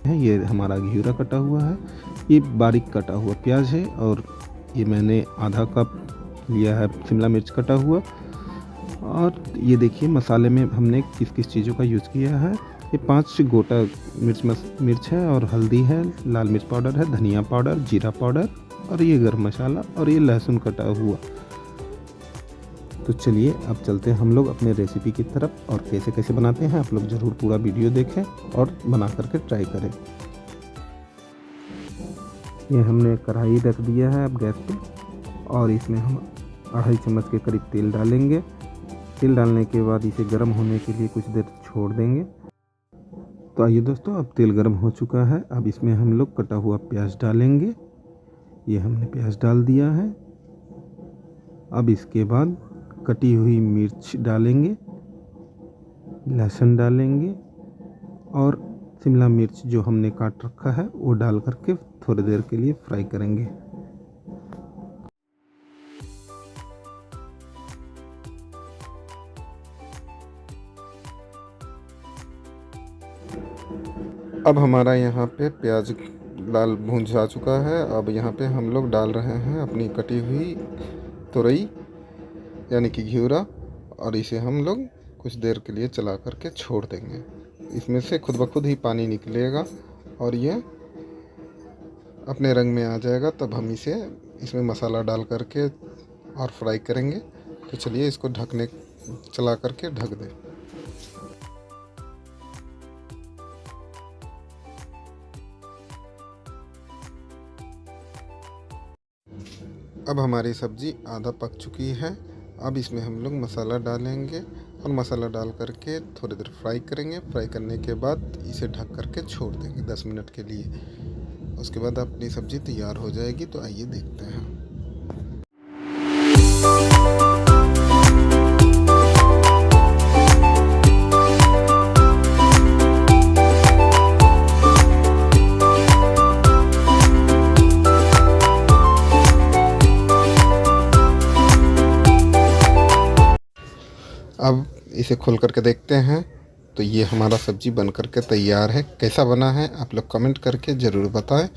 है ये हमारा घियूरा कटा हुआ है, ये बारीक कटा हुआ प्याज है, और ये मैंने आधा कप लिया है शिमला मिर्च कटा हुआ। और ये देखिए मसाले में हमने किस किस चीज़ों का यूज़ किया है। ये 5 गोटा मिर्च है, और हल्दी है, लाल मिर्च पाउडर है, धनिया पाउडर, जीरा पाउडर, और ये गरम मसाला, और ये लहसुन कटा हुआ। तो चलिए अब चलते हैं हम लोग अपने रेसिपी की तरफ, और कैसे कैसे बनाते हैं आप लोग ज़रूर पूरा वीडियो देखें और बना करके ट्राई करें। ये हमने कढ़ाई रख दिया है अब गैस पे, और इसमें हम 2.5 चम्मच के करीब तेल डालेंगे। तेल डालने के बाद इसे गर्म होने के लिए कुछ देर छोड़ देंगे। तो आइए दोस्तों, अब तेल गर्म हो चुका है। अब इसमें हम लोग कटा हुआ प्याज डालेंगे। ये हमने प्याज डाल दिया है। अब इसके बाद कटी हुई मिर्च डालेंगे, लहसुन डालेंगे, और शिमला मिर्च जो हमने काट रखा है वो डाल करके थोड़ी देर के लिए फ्राई करेंगे। अब हमारा यहाँ पे प्याज लाल भून जा चुका है। अब यहाँ पे हम लोग डाल रहे हैं अपनी कटी हुई तुरई यानी कि घियूरा, और इसे हम लोग कुछ देर के लिए चला करके छोड़ देंगे। इसमें से खुद ब खुद ही पानी निकलेगा और ये अपने रंग में आ जाएगा, तब हम इसमें मसाला डाल करके और फ्राई करेंगे। तो चलिए इसको चला करके ढक दें। अब हमारी सब्ज़ी आधा पक चुकी है। अब इसमें हम लोग मसाला डालेंगे, और मसाला डाल करके थोड़ी देर फ्राई करेंगे। फ्राई करने के बाद इसे ढक करके छोड़ देंगे 10 मिनट के लिए। उसके बाद अपनी सब्ज़ी तैयार हो जाएगी। तो आइए देखते हैं। अब इसे खोल करके देखते हैं। तो ये हमारा सब्ज़ी बन करके तैयार है। कैसा बना है आप लोग कमेंट करके ज़रूर बताएं।